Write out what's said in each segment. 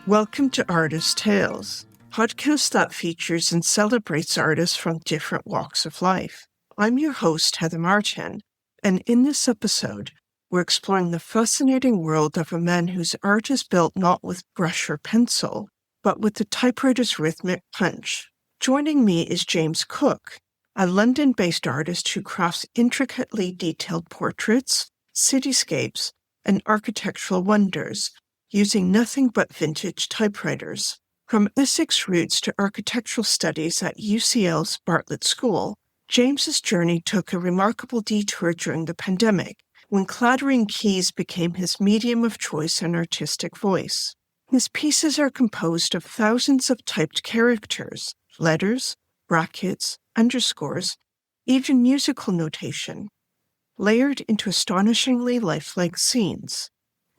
Welcome to Artist Tales, podcast that features and celebrates artists from different walks of life. I'm your host, Heather Martin, and in this episode, we're exploring the fascinating world of a man whose art is built not with brush or pencil, but with the typewriter's rhythmic punch. Joining me is James Cook, a London-based artist who crafts intricately detailed portraits, cityscapes, and architectural wonders, using nothing but vintage typewriters. From Essex roots to architectural studies at UCL's Bartlett School, James's journey took a remarkable detour during the pandemic, when clattering keys became his medium of choice and artistic voice. His pieces are composed of thousands of typed characters, letters, brackets, underscores, even musical notation, layered into astonishingly lifelike scenes.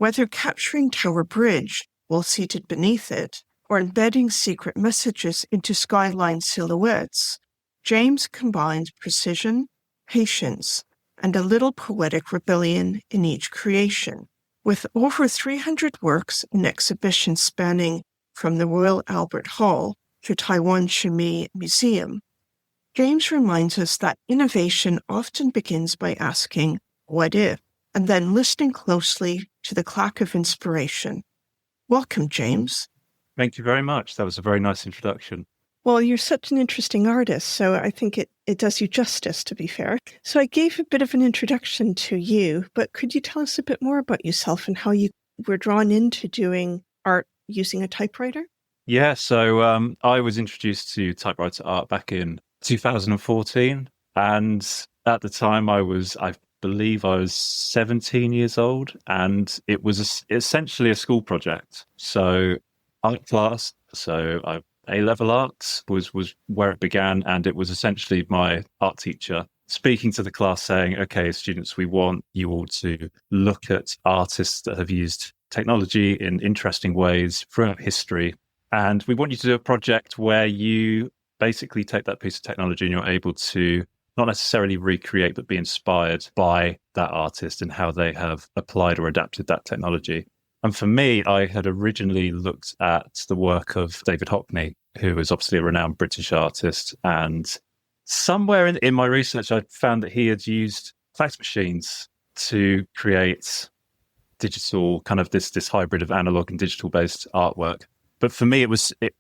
Whether capturing Tower Bridge while seated beneath it, or embedding secret messages into skyline silhouettes, James combines precision, patience, and a little poetic rebellion in each creation. With over 300 works in exhibitions spanning from the Royal Albert Hall to Taiwan Chimie Museum, James reminds us that innovation often begins by asking, what if? And then listening closely to the clack of inspiration. Welcome, James. Thank you very much. That was a very nice introduction. Well, you're such an interesting artist, so I think it does you justice, to be fair. So I gave a bit of an introduction to you, but could you tell us a bit more about yourself and how you were drawn into doing art using a typewriter? Yeah, so I was introduced to typewriter art back in 2014. And at the time I believe I was 17 years old, and it was essentially a school project. So art class, A-level arts was where it began, and it was essentially my art teacher speaking to the class saying, okay, students, we want you all to look at artists that have used technology in interesting ways throughout history. And we want you to do a project where you basically take that piece of technology and you're able to not necessarily recreate, but be inspired by that artist and how they have applied or adapted that technology. And for me, I had originally looked at the work of David Hockney, who is obviously a renowned British artist. And somewhere in my research, I found that he had used fax machines to create digital, kind of this hybrid of analog and digital based artwork. But for me,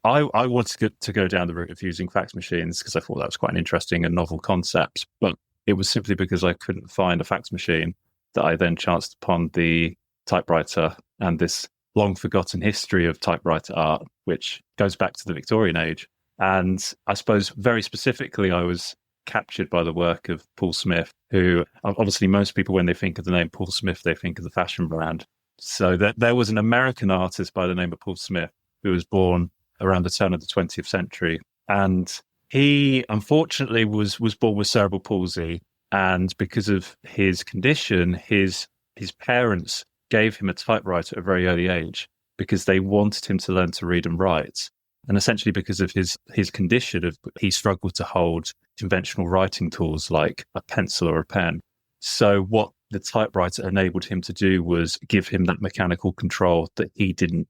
I wanted to go down the route of using fax machines because I thought that was quite an interesting and novel concept. But it was simply because I couldn't find a fax machine that I then chanced upon the typewriter and this long forgotten history of typewriter art, which goes back to the Victorian age. And I suppose very specifically, I was captured by the work of Paul Smith, who obviously most people, when they think of the name Paul Smith, they think of the fashion brand. So there was an American artist by the name of Paul Smith who was born around the turn of the 20th century. And he, unfortunately, was born with cerebral palsy. And because of his condition, his parents gave him a typewriter at a very early age because they wanted him to learn to read and write. And essentially because of his condition, he struggled to hold conventional writing tools like a pencil or a pen. So what the typewriter enabled him to do was give him that mechanical control that he didn't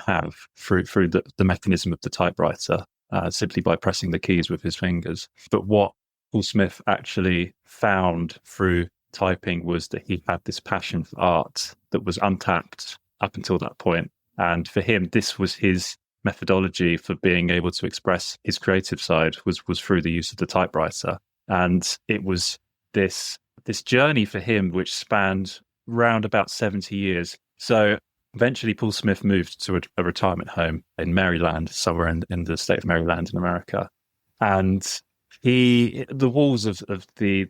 have through the mechanism of the typewriter, simply by pressing the keys with his fingers. But what Paul Smith actually found through typing was that he had this passion for art that was untapped up until that point. And for him, this was his methodology for being able to express his creative side was through the use of the typewriter. And it was this journey for him which spanned round about 70 years. So eventually, Paul Smith moved to a retirement home in Maryland, somewhere in the state of Maryland in America. And the walls of the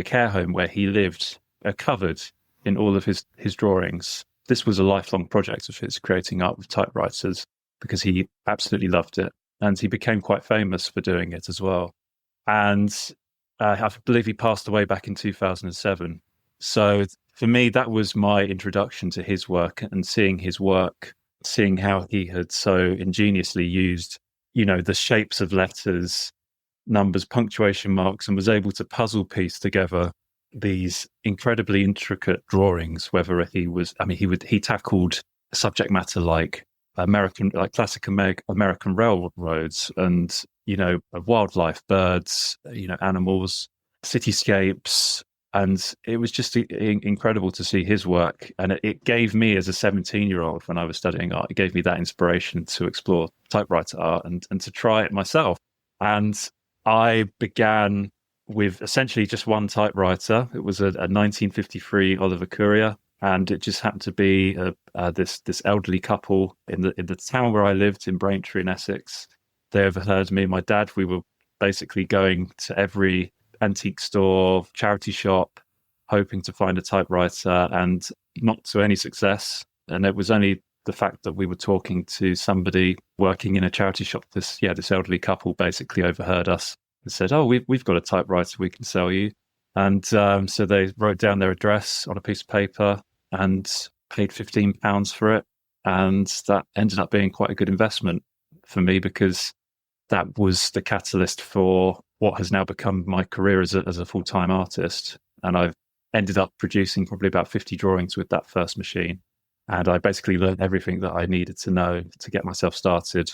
care home where he lived are covered in all of his drawings. This was a lifelong project of his, creating art with typewriters, because he absolutely loved it. And he became quite famous for doing it as well. And I believe he passed away back in 2007. So for me, that was my introduction to his work, and seeing his work, seeing how he had so ingeniously used, the shapes of letters, numbers, punctuation marks, and was able to puzzle piece together these incredibly intricate drawings. Whether he tackled subject matter like American, like classic American railroads and, wildlife, birds, animals, cityscapes. And it was just incredible to see his work. And it gave me, as a 17-year-old, when I was studying art, it gave me that inspiration to explore typewriter art and to try it myself. And I began with essentially just one typewriter. It was a 1953 Oliver Courier. And it just happened to be this elderly couple in the town where I lived in Braintree in Essex. They overheard me and my dad. We were basically going to every antique store, charity shop, hoping to find a typewriter, and not to any success. And it was only the fact that we were talking to somebody working in a charity shop. This elderly couple basically overheard us and said, "Oh, we've got a typewriter we can sell you." And so they wrote down their address on a piece of paper and paid £15 for it. And that ended up being quite a good investment for me, because that was the catalyst for what has now become my career as a full-time artist. And I've ended up producing probably about 50 drawings with that first machine. And I basically learned everything that I needed to know to get myself started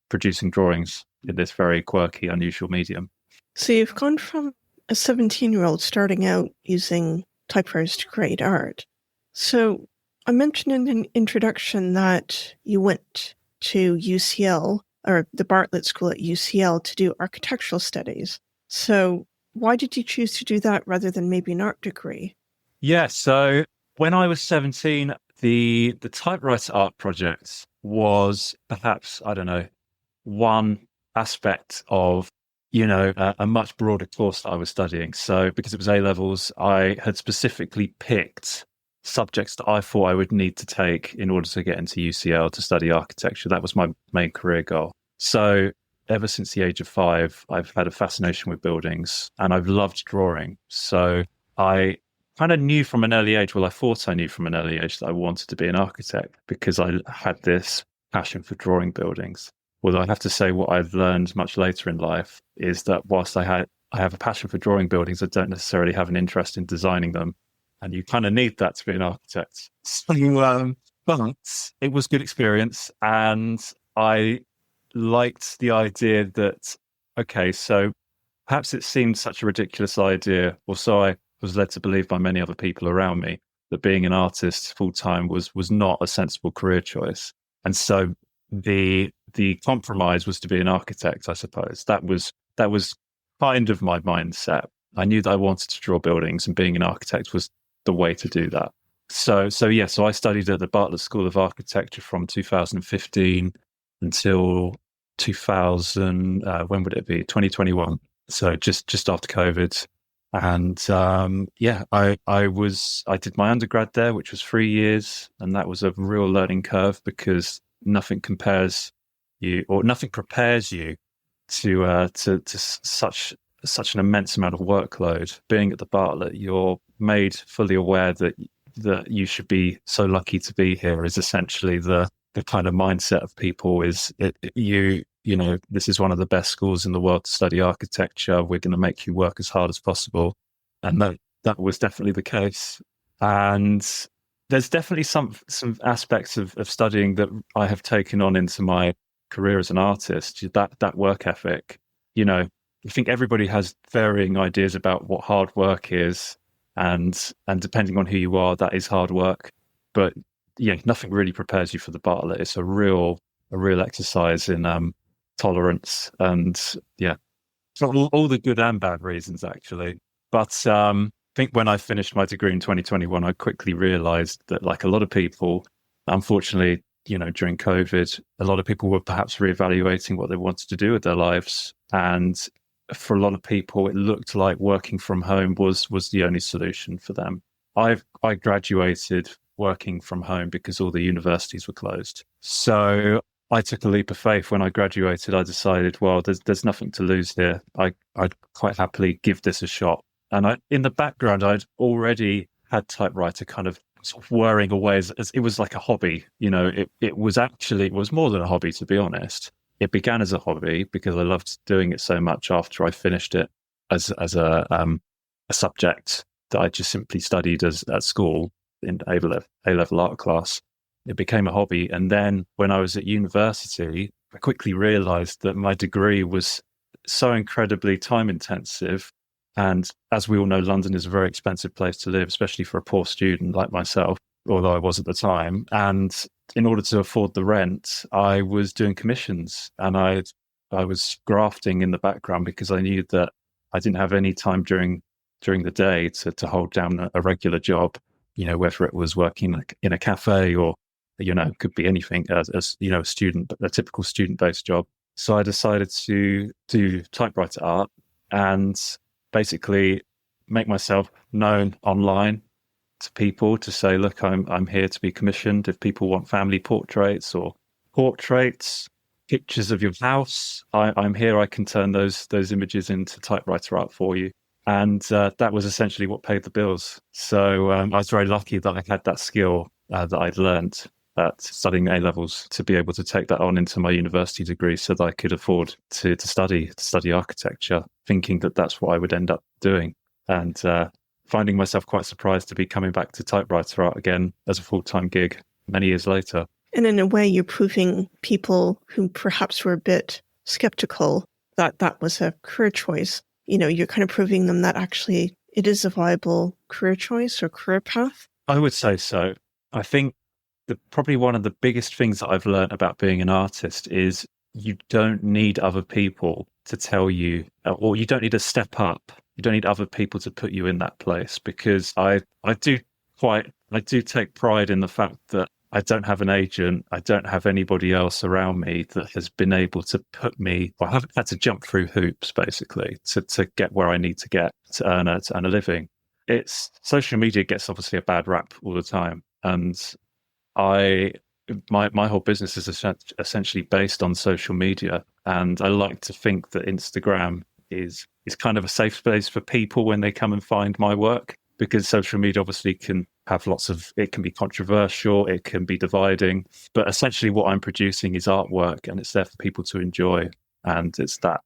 producing drawings in this very quirky, unusual medium. So you've gone from a 17-year-old starting out using typewriters to create art. So I mentioned in an introduction that you went to UCL, or the Bartlett School at UCL, to do architectural studies. So why did you choose to do that rather than maybe an art degree? Yeah, so when I was 17, the typewriter art project was perhaps, I don't know, one aspect of, a much broader course that I was studying. So because it was A-levels, I had specifically picked subjects that I thought I would need to take in order to get into UCL to study architecture. That was my main career goal. So ever since the age of 5, I've had a fascination with buildings and I've loved drawing. So I kind of knew from an early age, I thought I knew from an early age that I wanted to be an architect because I had this passion for drawing buildings. Although I have to say what I've learned much later in life is that whilst I have a passion for drawing buildings, I don't necessarily have an interest in designing them. And you kind of need that to be an architect. So, but it was a good experience. And I liked the idea that, okay, so perhaps it seemed such a ridiculous idea, or so I was led to believe by many other people around me, that being an artist full-time was not a sensible career choice. And so the compromise was to be an architect, I suppose. That was kind of my mindset. I knew that I wanted to draw buildings, and being an architect was the way to do that. So I studied at the Bartlett School of Architecture from 2015 until 2000. When would it be? 2021. So just after COVID. And I did my undergrad there, which was 3 years, and that was a real learning curve because nothing prepares you to such an immense amount of workload. Being at the Bartlett, you're made fully aware that you should be so lucky to be here is essentially the kind of mindset of people is this is one of the best schools in the world to study architecture. We're going to make you work as hard as possible. And that was definitely the case. And there's definitely some aspects of studying that I have taken on into my career as an artist, that work ethic. I think everybody has varying ideas about what hard work is, and depending on who you are, that is hard work. But yeah, nothing really prepares you for the Bartlett. It's a real exercise in tolerance, and for all the good and bad reasons, actually. But I think when I finished my degree in 2021, I quickly realized that, like a lot of people, unfortunately, during COVID, a lot of people were perhaps reevaluating what they wanted to do with their lives. And for a lot of people, it looked like working from home was the only solution for them. I graduated working from home because all the universities were closed. So I took a leap of faith when I graduated. I decided, well, there's nothing to lose here. I'd quite happily give this a shot. And in the background, I'd already had typewriter kind of sort of whirring away as it was like a hobby. It was more than a hobby, to be honest. It began as a hobby because I loved doing it so much after I finished it as a subject that I just simply studied at school in A-level art class. it became a hobby. And then when I was at university, I quickly realized that my degree was so incredibly time intensive. And as we all know, London is a very expensive place to live, especially for a poor student like myself, although I was at the time. And in order to afford the rent, I was doing commissions, and I was grafting in the background because I knew that I didn't have any time during the day to hold down a regular job, whether it was working in a cafe or, could be anything as a typical student-based job. So I decided to do typewriter art and basically make myself known online to people to say, look, I'm here to be commissioned. If people want family portraits or pictures of your house, I'm here. I can turn those images into typewriter art for you. And that was essentially what paid the bills. So I was very lucky that I had that skill that I'd learned at studying A-levels to be able to take that on into my university degree so that I could afford to study architecture, thinking that that's what I would end up doing. And finding myself quite surprised to be coming back to typewriter art again as a full-time gig many years later. And in a way, you're proving people who perhaps were a bit skeptical that that was a career choice. You're kind of proving them that actually it is a viable career choice or career path. I would say so. I think probably one of the biggest things that I've learned about being an artist is you don't need other people to tell you, or you don't need to step up. You don't need other people to put you in that place, because I do take pride in the fact that I don't have an agent. I don't have anybody else around me that has been able to put me, I haven't had to jump through hoops basically to get where I need to get to earn a living. Social media gets obviously a bad rap all the time. And my whole business is essentially based on social media. And I like to think that Instagram is kind of a safe space for people when they come and find my work, because social media obviously can have it can be controversial, it can be dividing, but essentially what I'm producing is artwork and it's there for people to enjoy. And it's that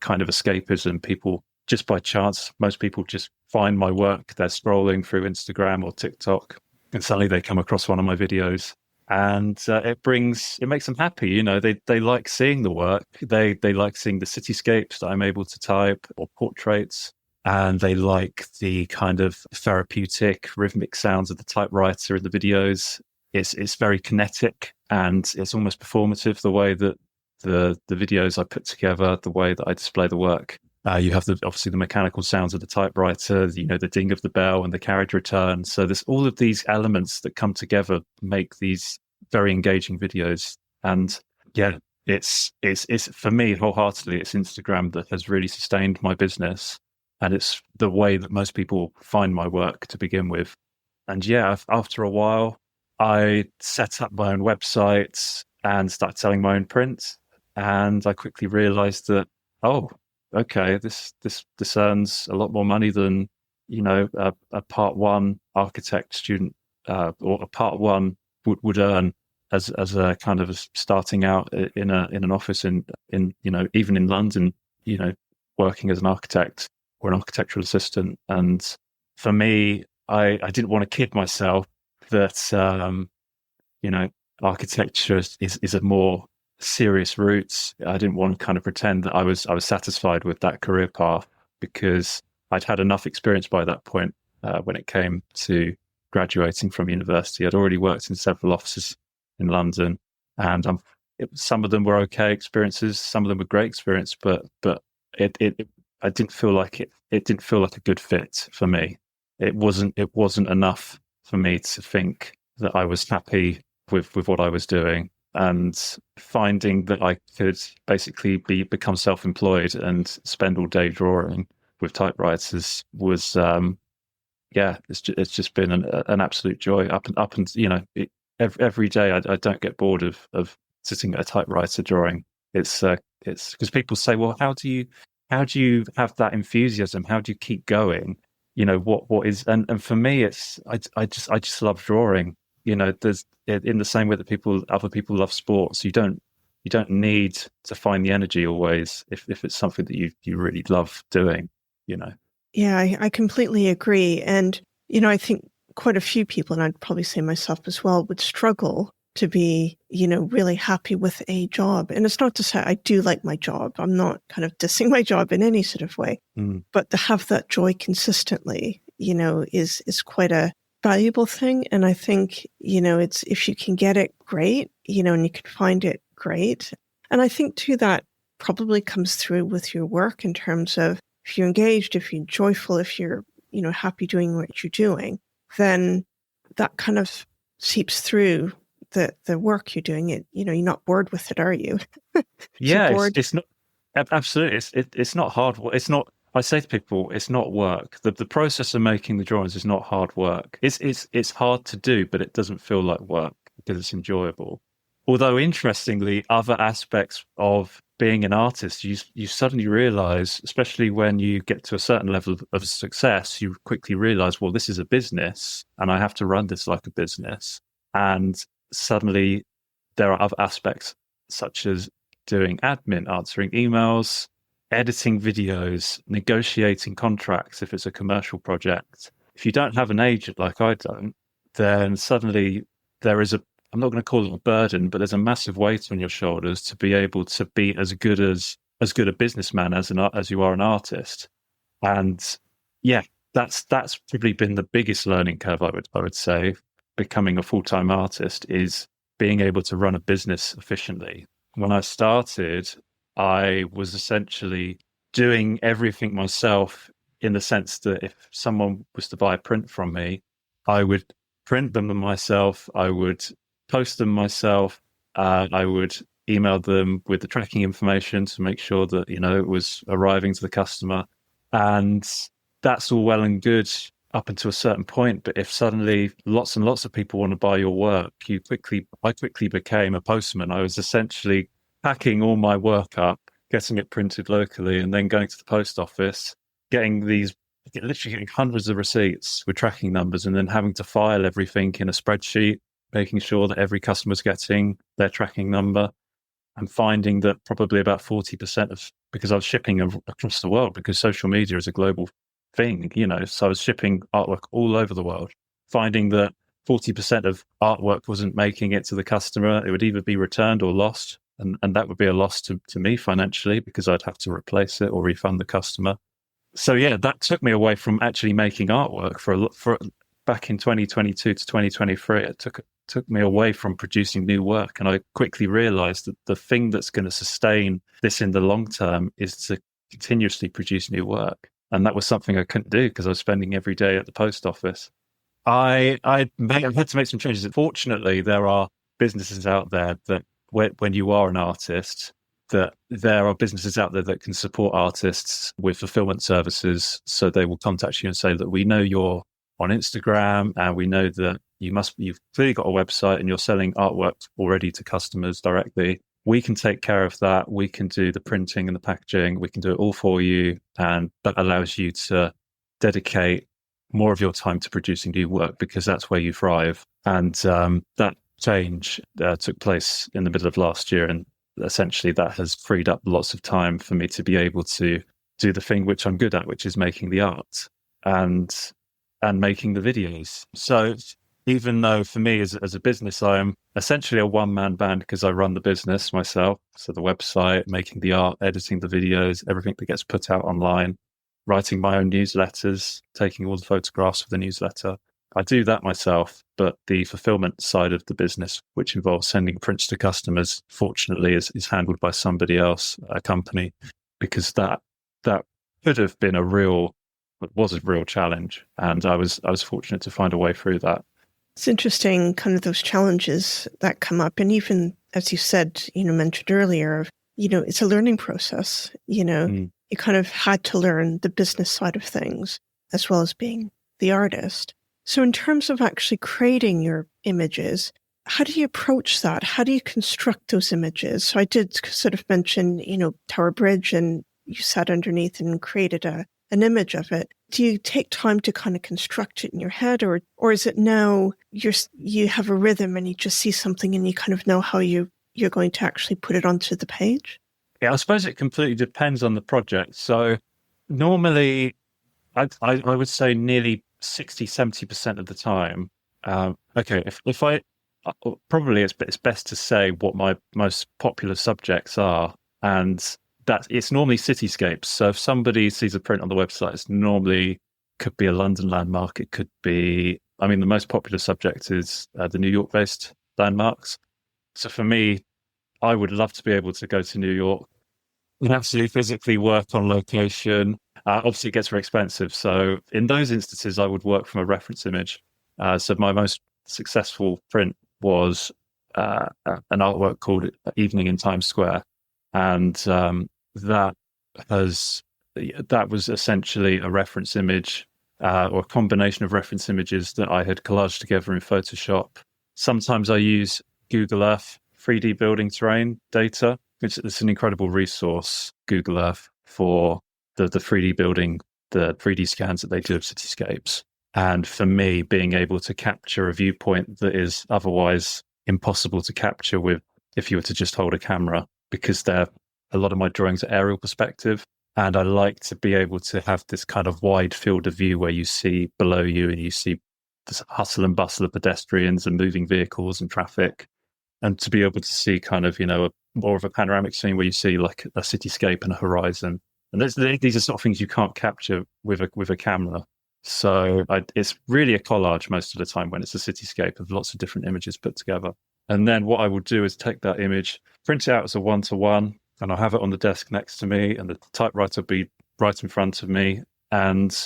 kind of escapism. People, just by chance, most people just find my work, they're scrolling through Instagram or TikTok, and suddenly they come across one of my videos, and it makes them happy. They like seeing the work. They like seeing the cityscapes that I'm able to type, or portraits. And they like the kind of therapeutic rhythmic sounds of the typewriter in the videos. It's very kinetic and it's almost performative, the way that the videos I put together, the way that I display the work. You have obviously the mechanical sounds of the typewriter, the ding of the bell and the carriage return. So there's all of these elements that come together, make these very engaging videos. And yeah, it's for me wholeheartedly, it's Instagram that has really sustained my business. And it's the way that most people find my work to begin with. And yeah, after a while, I set up my own website and started selling my own prints. And I quickly realized that, oh, okay, this earns a lot more money than, a part one architect student or a part one would earn as a kind of starting out in an office in even in London, working as an architect or an architectural assistant. And for me, I didn't want to kid myself that, architecture is a more serious route. I didn't want to kind of pretend that I was satisfied with that career path, because I'd had enough experience by that point when it came to graduating from university. I'd already worked in several offices in London, and some of them were okay experiences, some of them were great experience, but I didn't feel like it didn't feel like a good fit for me. It wasn't enough for me to think that I was happy with what I was doing. And finding that I could basically become self-employed and spend all day drawing with typewriters was, it's just been an absolute joy. Every day I don't get bored of sitting at a typewriter drawing. It's because people say, well, how do you have that enthusiasm? How do you keep going? What is, and for me, I just love drawing. There's, in the same way that other people love sports, you don't need to find the energy always if it's something that you really love doing. Yeah, I completely agree. And I think quite a few people, and I'd probably say myself as well, would struggle to be, really happy with a job. And it's not to say I do like my job. I'm not kind of dissing my job in any sort of way, but to have that joy consistently, is quite a valuable thing. And I think, it's, if you can get it, great, and you can find it, great. And I think too, that probably comes through with your work in terms of if you're engaged, if you're joyful, if you're, happy doing what you're doing, then that kind of seeps through the work you're doing. It, you're not bored with it, are you? Yeah, it's not, absolutely. It's not hard work. It's not, I say to people, it's not work. The process of making the drawings is not hard work. It's hard to do, but it doesn't feel like work because it's enjoyable. Although interestingly, other aspects of being an artist, you suddenly realize, especially when you get to a certain level of success, you quickly realize, well, this is a business and I have to run this like a business. And suddenly there are other aspects such as doing admin, answering emails, editing videos, negotiating contracts if it's a commercial project. If you don't have an agent like I don't, then suddenly there is I'm not going to call it a burden, but there's a massive weight on your shoulders to be able to be as good a businessman as you are an artist. And yeah, that's probably been the biggest learning curve, I would say. Becoming a full-time artist is being able to run a business efficiently. When I started, I was essentially doing everything myself, in the sense that if someone was to buy a print from me, I would print them myself, I would post them myself, I would email them with the tracking information to make sure that, it was arriving to the customer. And that's all well and good up until a certain point. But if suddenly lots and lots of people want to buy your work, I quickly became a postman. I was essentially packing all my work up, getting it printed locally, and then going to the post office, literally getting hundreds of receipts with tracking numbers, and then having to file everything in a spreadsheet, making sure that every customer's getting their tracking number, and finding that probably about 40% because I was shipping across the world, because social media is a global thing, so I was shipping artwork all over the world, finding that 40% of artwork wasn't making it to the customer. It would either be returned or lost. And that would be a loss to me financially, because I'd have to replace it or refund the customer. So yeah, that took me away from actually making artwork for back in 2022 to 2023. It took me away from producing new work. And I quickly realized that the thing that's going to sustain this in the long term is to continuously produce new work. And that was something I couldn't do because I was spending every day at the post office. I've had to make some changes. Fortunately, there are businesses out there that when you are an artist, that there are businesses out there that can support artists with fulfillment services. So they will contact you and say that we know you're on Instagram and we know that you've clearly got a website and you're selling artwork already to customers directly. We can take care of that. We can do the printing and the packaging. We can do it all for you. And that allows you to dedicate more of your time to producing new work, because that's where you thrive. And that change took place in the middle of last year. And essentially that has freed up lots of time for me to be able to do the thing which I'm good at, which is making the art and making the videos. So even though for me as a business, I am essentially a one-man band because I run the business myself. So the website, making the art, editing the videos, everything that gets put out online, writing my own newsletters, taking all the photographs for the newsletter. I do that myself, but the fulfillment side of the business, which involves sending prints to customers, fortunately is handled by somebody else, a company, because that could have been was a real challenge. And I was fortunate to find a way through that. It's interesting, kind of those challenges that come up. And even, as you said, mentioned earlier, it's a learning process. You kind of had to learn the business side of things as well as being the artist. So in terms of actually creating your images, how do you approach that? How do you construct those images? So I did sort of mention, Tower Bridge, and you sat underneath and created an image of it. Do you take time to kind of construct it in your head, or is it now you have a rhythm and you just see something and you kind of know how you're going to actually put it onto the page? Yeah, I suppose it completely depends on the project. So normally, I would say nearly 60, 70% of the time. Okay, if probably it's best to say what my most popular subjects are, and that it's normally cityscapes. So if somebody sees a print on the website, it's normally could be a London landmark. It could be, I mean, the most popular subject is the New York-based landmarks. So for me, I would love to be able to go to New York and actually physically work on location. Obviously, it gets very expensive. So in those instances, I would work from a reference image. So my most successful print was an artwork called Evening in Times Square. And that was essentially a reference image or a combination of reference images that I had collaged together in Photoshop. Sometimes I use Google Earth 3D building terrain data. It's an incredible resource, Google Earth, for the 3D building, the 3D scans that they do of cityscapes. And for me, being able to capture a viewpoint that is otherwise impossible to capture with if you were to just hold a camera, because a lot of my drawings are aerial perspective. And I like to be able to have this kind of wide field of view where you see below you and you see this hustle and bustle of pedestrians and moving vehicles and traffic. And to be able to see kind of, more of a panoramic scene where you see like a cityscape and a horizon. And these are sort of things you can't capture with a camera. So it's really a collage most of the time when it's a cityscape of lots of different images put together. And then what I will do is take that image, print it out as a 1-to-1, and I'll have it on the desk next to me, and the typewriter will be right in front of me. And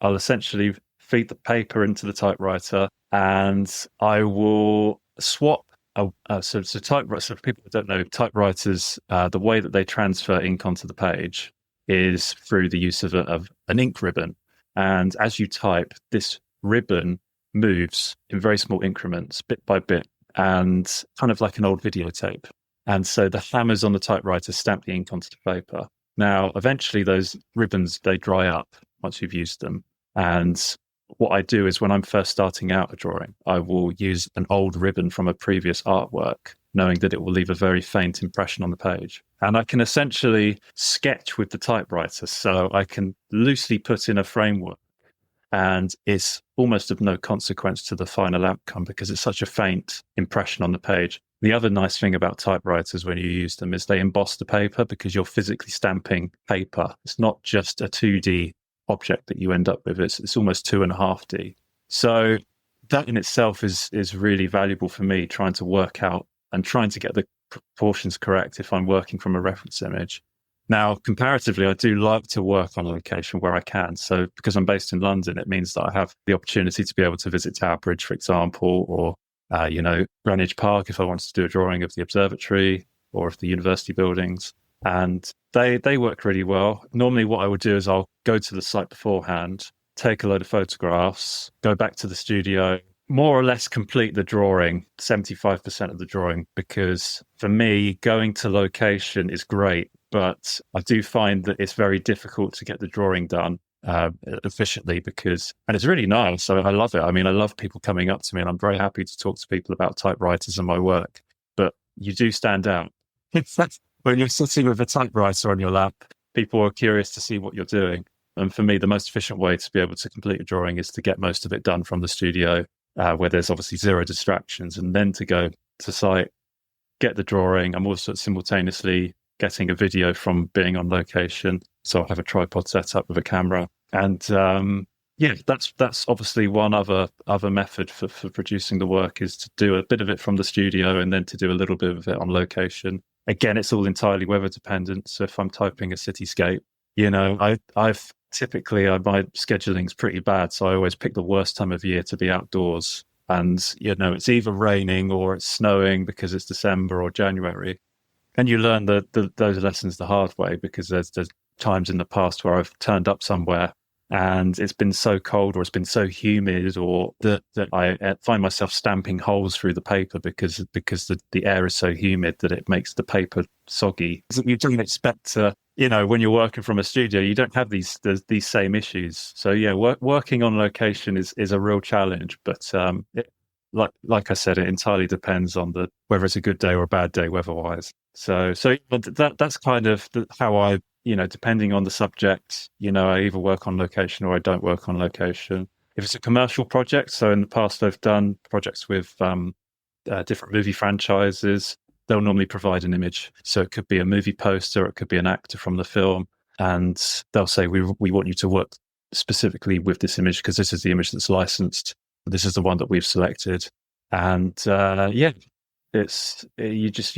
I'll essentially feed the paper into the typewriter, and I will swap. So typewriters, for people who don't know, typewriters, the way that they transfer ink onto the page is through the use of an ink ribbon. And as you type, this ribbon moves in very small increments, bit by bit, and kind of like an old videotape. And so the hammers on the typewriter stamp the ink onto the paper. Now, eventually those ribbons, they dry up once you've used them. And what I do is when I'm first starting out a drawing, I will use an old ribbon from a previous artwork, knowing that it will leave a very faint impression on the page. And I can essentially sketch with the typewriter. So I can loosely put in a framework, and it's almost of no consequence to the final outcome because it's such a faint impression on the page. The other nice thing about typewriters when you use them is they emboss the paper because you're physically stamping paper. It's not just a 2D object that you end up with. It's almost 2.5D. So that in itself is really valuable for me, trying to work out and trying to get the proportions correct if I'm working from a reference image. Now, comparatively, I do like to work on a location where I can. So because I'm based in London, it means that I have the opportunity to be able to visit Tower Bridge, for example, or, Greenwich Park if I wanted to do a drawing of the observatory or of the university buildings. And they work really well. Normally what I would do is I'll go to the site beforehand, take a load of photographs, go back to the studio, more or less complete the drawing, 75% of the drawing, because for me, going to location is great, but I do find that it's very difficult to get the drawing done efficiently and it's really nice. So I love it. I mean, I love people coming up to me and I'm very happy to talk to people about typewriters and my work, but you do stand out. When you're sitting with a typewriter on your lap, people are curious to see what you're doing. And for me, the most efficient way to be able to complete a drawing is to get most of it done from the studio, where there's obviously zero distractions, and then to go to site, get the drawing. I'm also simultaneously getting a video from being on location. So I have a tripod set up with a camera. And that's obviously one other method for producing the work is to do a bit of it from the studio and then to do a little bit of it on location. Again, it's all entirely weather dependent. So if I'm typing a cityscape, I've typically my scheduling's pretty bad. So I always pick the worst time of year to be outdoors. And, it's either raining or it's snowing because it's December or January. And you learn those lessons the hard way because there's times in the past where I've turned up somewhere and it's been so cold or it's been so humid or that I find myself stamping holes through the paper because the air is so humid that it makes the paper soggy. You don't expect to, when you're working from a studio, you don't have these same issues. So yeah, working on location is a real challenge, but like I said, it entirely depends on whether it's a good day or a bad day weather-wise. So that's kind of how I, depending on the subject, I either work on location or I don't work on location. If it's a commercial project, so in the past I've done projects with different movie franchises, they'll normally provide an image. So it could be a movie poster, it could be an actor from the film, and they'll say, we want you to work specifically with this image because this is the image that's licensed. This is the one that we've selected. And you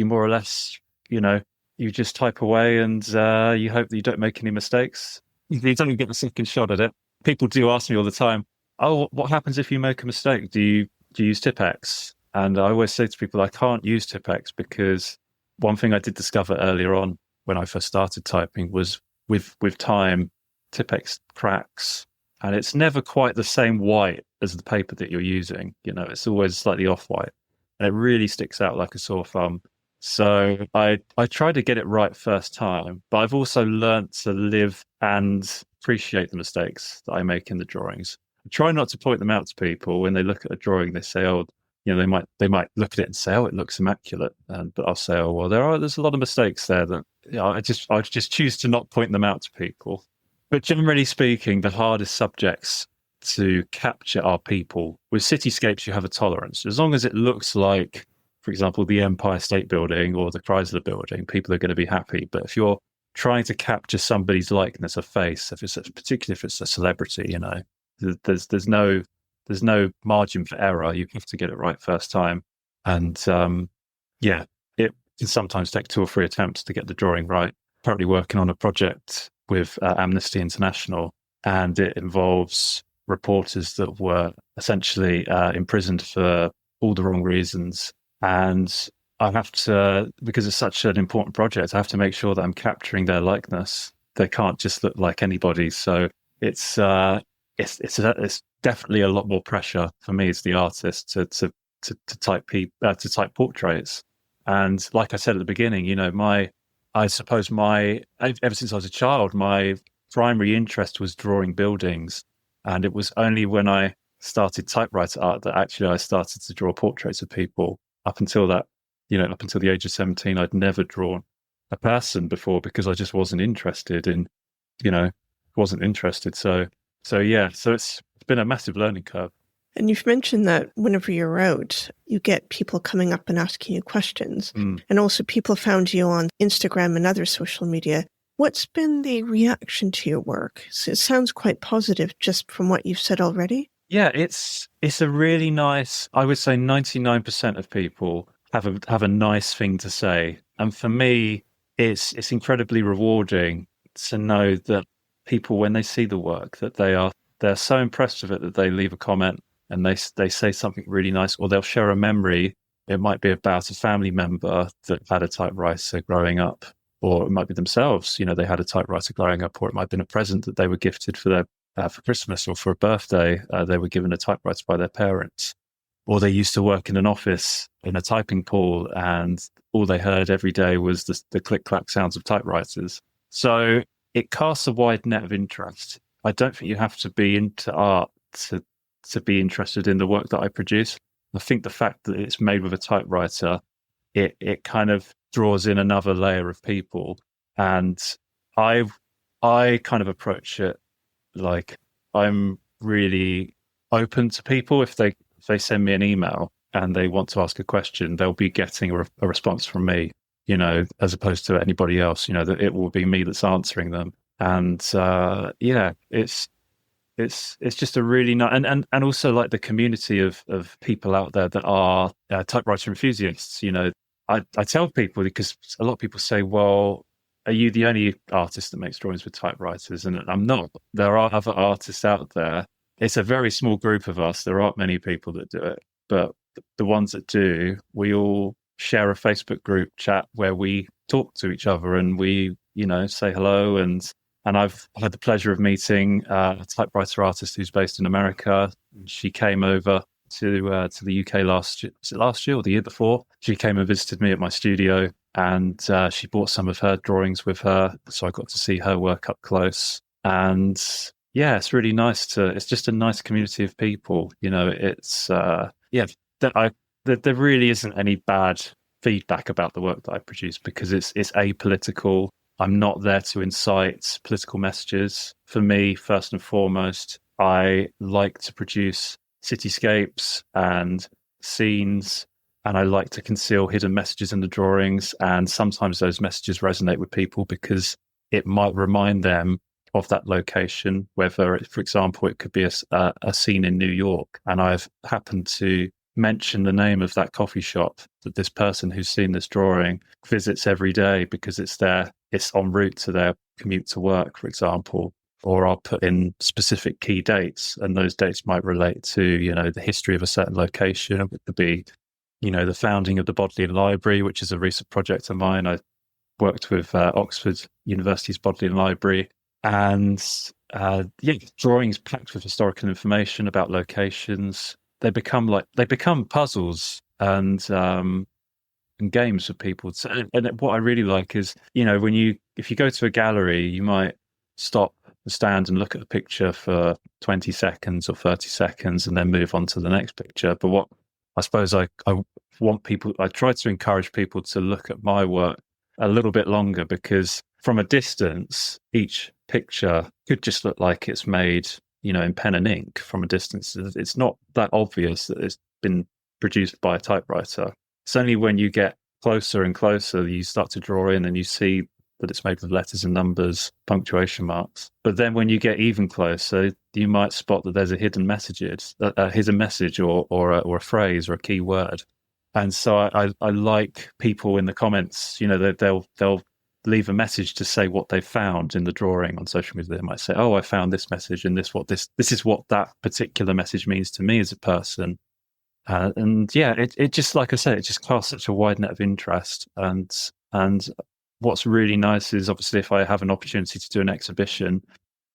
more or less, you just type away and you hope that you don't make any mistakes. You don't get a second shot at it. People do ask me all the time, oh, what happens if you make a mistake? Do you use Tipex? And I always say to people, I can't use Tipex because one thing I did discover earlier on when I first started typing was with time, Tipex cracks, and it's never quite the same white as the paper that you're using. It's always slightly off-white, and it really sticks out like a sore thumb. So I try to get it right first time, but I've also learnt to live and appreciate the mistakes that I make in the drawings. I try not to point them out to people when they look at a drawing. They say, oh, they might look at it and say, oh, it looks immaculate. But I'll say, oh, well, there's a lot of mistakes there that I just choose to not point them out to people. But generally speaking, the hardest subjects to capture are people. With cityscapes, you have a tolerance. As long as it looks like, for example, the Empire State Building or the Chrysler Building, people are going to be happy. But if you're trying to capture somebody's likeness, a face, particularly if it's a celebrity, there's no margin for error. You have to get it right first time. And it can sometimes take 2 or 3 attempts to get the drawing right. Currently working on a project with Amnesty International, and it involves reporters that were essentially imprisoned for all the wrong reasons. And I have to, because it's such an important project, I have to make sure that I'm capturing their likeness. They can't just look like anybody. So it's definitely a lot more pressure for me as the artist to type portraits. And like I said at the beginning, ever since I was a child, my primary interest was drawing buildings. And it was only when I started typewriter art that actually I started to draw portraits of people. Up until the age of 17, I'd never drawn a person before because I just wasn't interested. So it's been a massive learning curve. And you've mentioned that whenever you're out, you get people coming up and asking you questions. And also people found you on Instagram and other social media. What's been the reaction to your work? So it sounds quite positive just from what you've said already. Yeah, it's a really nice, I would say 99% of people have a nice thing to say. And for me, it's incredibly rewarding to know that people, when they see the work, that they're so impressed with it that they leave a comment and they say something really nice, or they'll share a memory. It might be about a family member that had a typewriter growing up, or it might be themselves. They had a typewriter growing up, or it might have been a present that they were gifted for Christmas or for a birthday. They were given a typewriter by their parents, or they used to work in an office in a typing pool, and all they heard every day was the click-clack sounds of typewriters. So it casts a wide net of interest. I don't think you have to be into art to be interested in the work that I produce. I think the fact that it's made with a typewriter, it kind of draws in another layer of people. And I kind of approach it like I'm really open to people. If they send me an email and they want to ask a question, they'll be getting a response from me, as opposed to anybody else, that it will be me that's answering them. And it's just a really nice, and also like the community of people out there that are typewriter enthusiasts. I tell people, because a lot of people say, well, are you the only artist that makes drawings with typewriters? And I'm not. There are other artists out there. It's a very small group of us. There aren't many people that do it, but the ones that do, we all share a Facebook group chat where we talk to each other and we, say hello. And I've had the pleasure of meeting a typewriter artist who's based in America. She came over to the UK last year or the year before. She came and visited me at my studio, and she brought some of her drawings with her, so I got to see her work up close. And yeah, it's really nice it's just a nice community of people. It's there really isn't any bad feedback about the work that I produce because it's apolitical. I'm not there to incite political messages. For me, first and foremost, I like to produce cityscapes and scenes and I like to conceal hidden messages in the drawings. And sometimes those messages resonate with people because it might remind them of that location, whether, for example, it could be a scene in New York. And I've happened to mention the name of that coffee shop that this person who's seen this drawing visits every day because it's en route to their commute to work, for example. Or I'll put in specific key dates, and those dates might relate to, the history of a certain location. It could be, the founding of the Bodleian Library, which is a recent project of mine. I worked with Oxford University's Bodleian Library, and drawings packed with historical information about locations. They become puzzles and games for people. And what I really like is, if you go to a gallery, you might stop, stand and look at a picture for 20 seconds or 30 seconds and then move on to the next picture. But what I suppose I try to encourage people to look at my work a little bit longer, because from a distance, each picture could just look like it's made, in pen and ink from a distance. It's not that obvious that it's been produced by a typewriter. It's only when you get closer and closer, you start to draw in and you see that it's made with letters and numbers, punctuation marks. But then when you get even closer, you might spot that there's a hidden message or a phrase or a key word. And so I like people in the comments, they'll leave a message to say what they found in the drawing on social media. They might say, "Oh, I found this message, and this is what that particular message means to me as a person." It just, like I said, it just casts such a wide net of interest. And what's really nice is, obviously, if I have an opportunity to do an exhibition,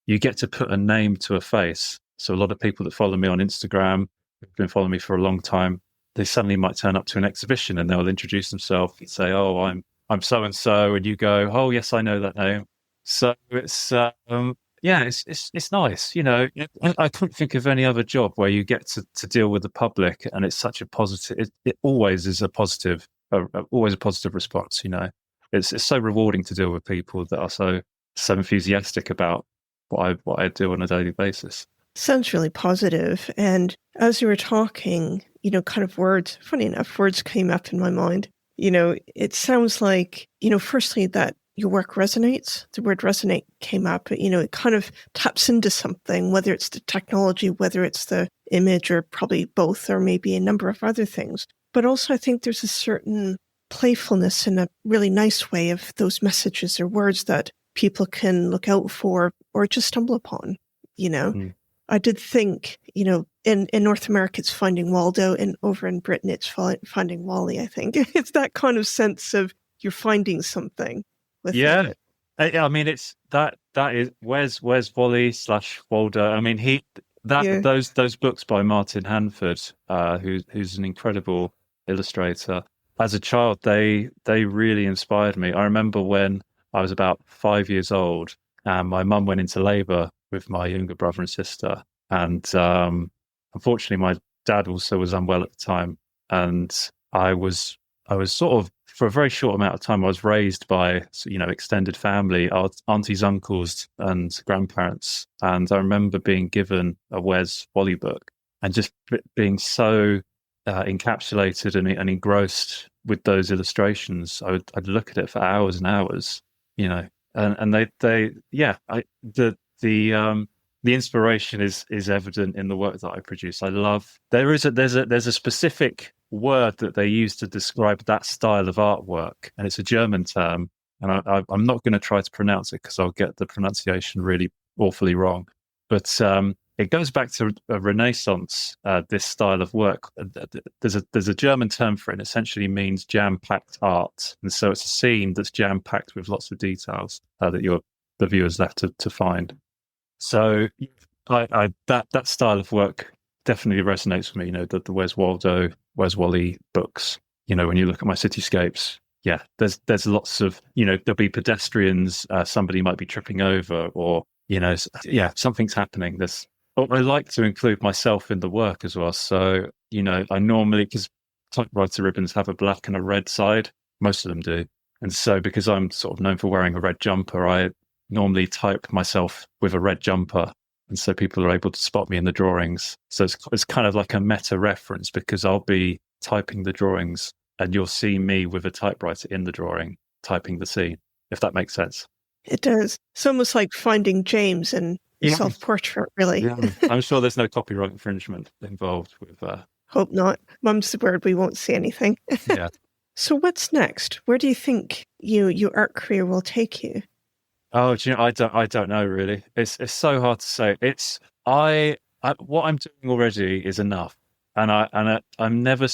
you get to put a name to a face. So a lot of people that follow me on Instagram, who've been following me for a long time, they suddenly might turn up to an exhibition and they'll introduce themselves and say, "Oh, I'm so and so," and you go, "Oh, yes, I know that name." So it's it's nice. I couldn't think of any other job where you get to deal with the public, and it's such a positive. It always is always a positive response. It's so rewarding to deal with people that are so enthusiastic about what I do on a daily basis. Sounds really positive. And as you were talking, kind of words, funny enough, words came up in my mind. It sounds like, firstly, that your work resonates. The word resonate came up, but, it kind of taps into something, whether it's the technology, whether it's the image, or probably both, or maybe a number of other things. But also, I think there's a certain playfulness in a really nice way of those messages or words that people can look out for or just stumble upon. I did think, in North America, it's Finding Waldo, and over in Britain, it's Finding Wally, I think. It's that kind of sense of you're finding something with it. I mean, it's that is where's Wally / Waldo. I mean, those books by Martin Hanford, who's an incredible illustrator. As a child, they really inspired me. I remember when I was about 5 years old, and my mum went into labour with my younger brother and sister, and unfortunately, my dad also was unwell at the time, and I was sort of, for a very short amount of time, I was raised by extended family, aunties, uncles, and grandparents, and I remember being given a Where's Wally book and just being so encapsulated and engrossed with those illustrations. I'd look at it for hours and hours, and the inspiration is evident in the work that I produce. I love there's a specific word that they use to describe that style of artwork, and it's a German term, and I'm not going to try to pronounce it because I'll get the pronunciation really awfully wrong. But it goes back to a Renaissance, this style of work. There's a German term for it, and essentially means jam-packed art. And so it's a scene that's jam-packed with lots of details that the viewers left to find. So that style of work definitely resonates with me. The Where's Waldo, Where's Wally books. When you look at my cityscapes, there's lots of, there'll be pedestrians, somebody might be tripping over, or, something's happening. I like to include myself in the work as well. So, I normally, because typewriter ribbons have a black and a red side, most of them do. And so because I'm sort of known for wearing a red jumper, I normally type myself with a red jumper. And so people are able to spot me in the drawings. So it's kind of like a meta reference, because I'll be typing the drawings, and you'll see me with a typewriter in the drawing, typing the scene, if that makes sense. It does. It's almost like finding James in a self-portrait, really. Yeah. I'm sure there's no copyright infringement involved with Hope not. Mum's the word, we won't say anything. Yeah. So what's next? Where do you think your art career will take you? Oh, do you know, I don't know really. It's so hard to say. What I'm doing already is enough, and I'm never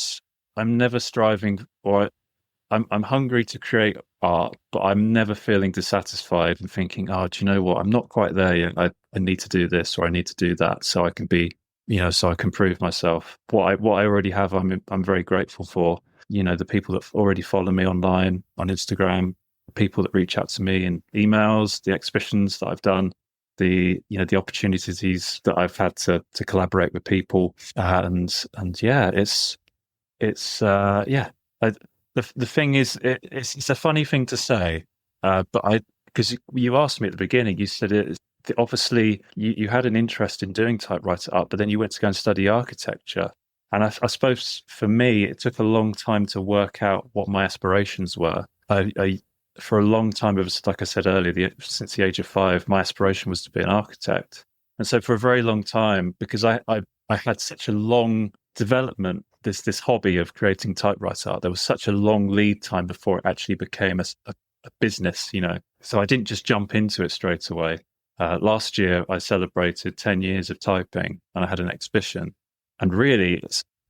striving, or I'm hungry to create art, but I'm never feeling dissatisfied and thinking, oh, do you know what? I'm not quite there yet. I need to do this or I need to do that so I can be, so I can prove myself. What I already have, I'm very grateful for. The people that already follow me online on Instagram, people that reach out to me in emails, the exhibitions that I've done, the opportunities that I've had to collaborate with people, and yeah, the thing is, it's a funny thing to say, but because you asked me at the beginning, you said obviously you had an interest in doing typewriter art, but then you went to go and study architecture. And I suppose for me, it took a long time to work out what my aspirations were. For a long time, it was, like I said earlier, since the age of 5, my aspiration was to be an architect. And so for a very long time, because I had such a long development, this hobby of creating typewriter art, there was such a long lead time before it actually became a business, So I didn't just jump into it straight away. Last year, I celebrated 10 years of typing, and I had an exhibition. And really,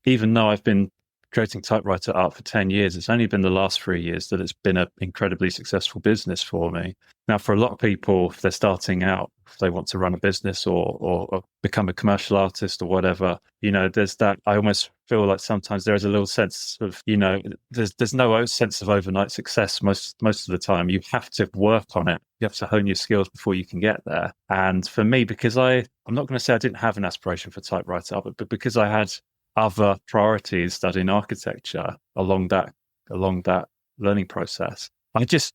even though I've been creating typewriter art for 10 years, it's only been the last 3 years that it's been an incredibly successful business for me. Now, for a lot of people, if they're starting out, if they want to run a business or become a commercial artist or whatever, there's that. I almost feel like sometimes there is a little sense of, there's no sense of overnight success most of the time. You have to work on it. You have to hone your skills before you can get there. And for me, because I'm not going to say I didn't have an aspiration for typewriter art, but because I had other priorities studying architecture along that learning process, I just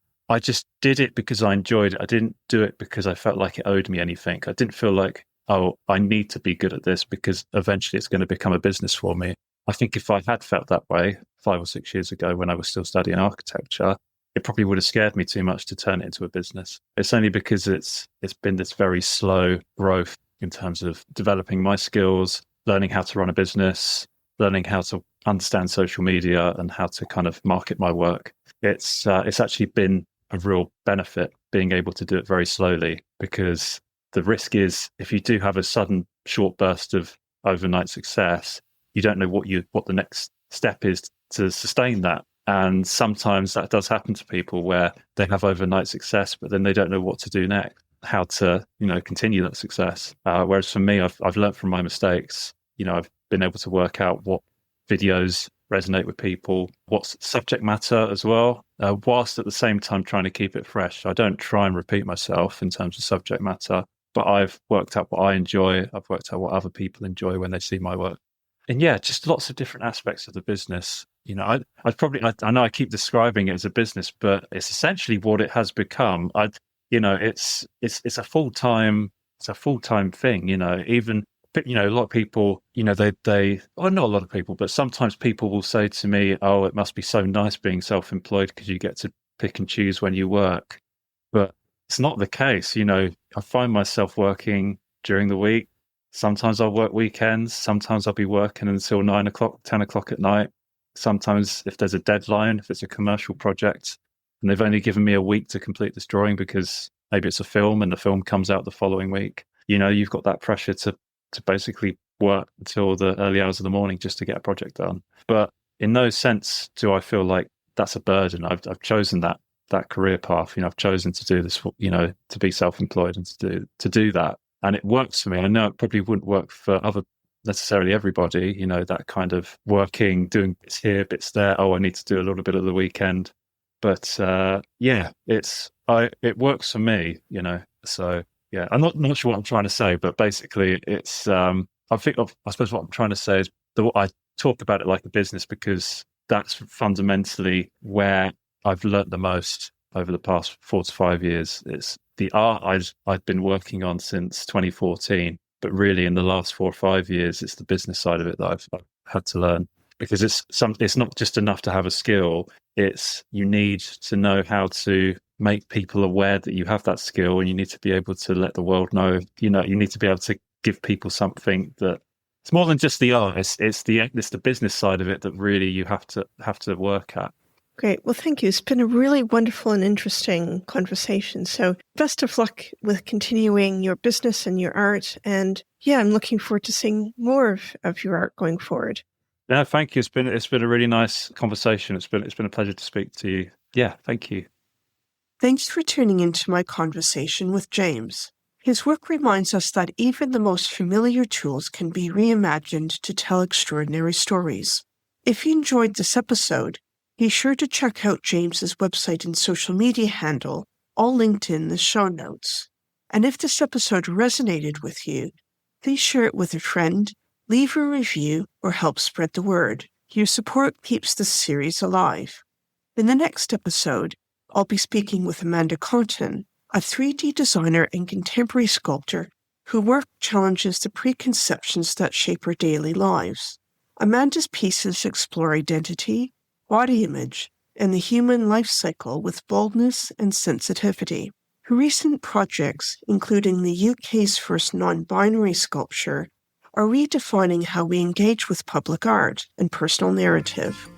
did it because I enjoyed it. I didn't do it because I felt like it owed me anything. I didn't feel like, oh, I need to be good at this because eventually it's going to become a business for me. I think if I had felt that way 5 or 6 years ago when I was still studying architecture, it probably would have scared me too much to turn it into a business. It's only because it's been this very slow growth in terms of developing my skills, learning how to run a business, learning how to understand social media and how to kind of market my work. It's actually been a real benefit being able to do it very slowly, because the risk is if you do have a sudden short burst of overnight success, you don't know what the next step is to sustain that. And sometimes that does happen to people where they have overnight success, but then they don't know what to do next, how to, continue that success. Whereas for me, I've learned from my mistakes. I've been able to work out what videos resonate with people, what's subject matter as well, whilst at the same time trying to keep it fresh. I don't try and repeat myself in terms of subject matter, but I've worked out what I enjoy. I've worked out what other people enjoy when they see my work. And yeah, just lots of different aspects of the business. I know I keep describing it as a business, but it's essentially what it has become. It's a full-time thing, even. But, a lot of people, not a lot of people, but sometimes people will say to me, oh, it must be so nice being self-employed because you get to pick and choose when you work. But it's not the case. I find myself working during the week. Sometimes I'll work weekends. Sometimes I'll be working until 9 o'clock, 10 o'clock at night. Sometimes if there's a deadline, if it's a commercial project, and they've only given me a week to complete this drawing because maybe it's a film and the film comes out the following week, you've got that pressure to basically work until the early hours of the morning just to get a project done. But in no sense do I feel like that's a burden. I've chosen that career path. I've chosen to do this, to be self-employed and to do that. And it works for me. I know it probably wouldn't work for necessarily everybody, that kind of working, doing bits here, bits there. Oh, I need to do a little bit of the weekend. But it works for me, so. Yeah, I'm not sure what I'm trying to say, but basically it's, I suppose what I'm trying to say is I talk about it like a business because that's fundamentally where I've learnt the most over the past 4 to 5 years. It's the art I've been working on since 2014, but really in the last 4 or 5 years, it's the business side of it that I've had to learn. because it's not just enough to have a skill. It's you need to know how to make people aware that you have that skill, and you need to be able to let the world know. You need to be able to give people something that it's more than just the art. It's the business side of it that really you have to work at. Great. Well, thank you. It's been a really wonderful and interesting conversation. So best of luck with continuing your business and your art. And yeah, I'm looking forward to seeing more of your art going forward. No, thank you. It's been a really nice conversation. It's been a pleasure to speak to you. Yeah, thank you. Thanks for tuning into my conversation with James. His work reminds us that even the most familiar tools can be reimagined to tell extraordinary stories. If you enjoyed this episode, be sure to check out James's website and social media handle, all linked in the show notes. And if this episode resonated with you, please share it with a friend, leave a review, or help spread the word. Your support keeps this series alive. In the next episode, I'll be speaking with Amanda Compton, a 3D designer and contemporary sculptor whose work challenges the preconceptions that shape our daily lives. Amanda's pieces explore identity, body image, and the human life cycle with boldness and sensitivity. Her recent projects, including the UK's first non-binary sculpture, are redefining how we engage with public art and personal narrative.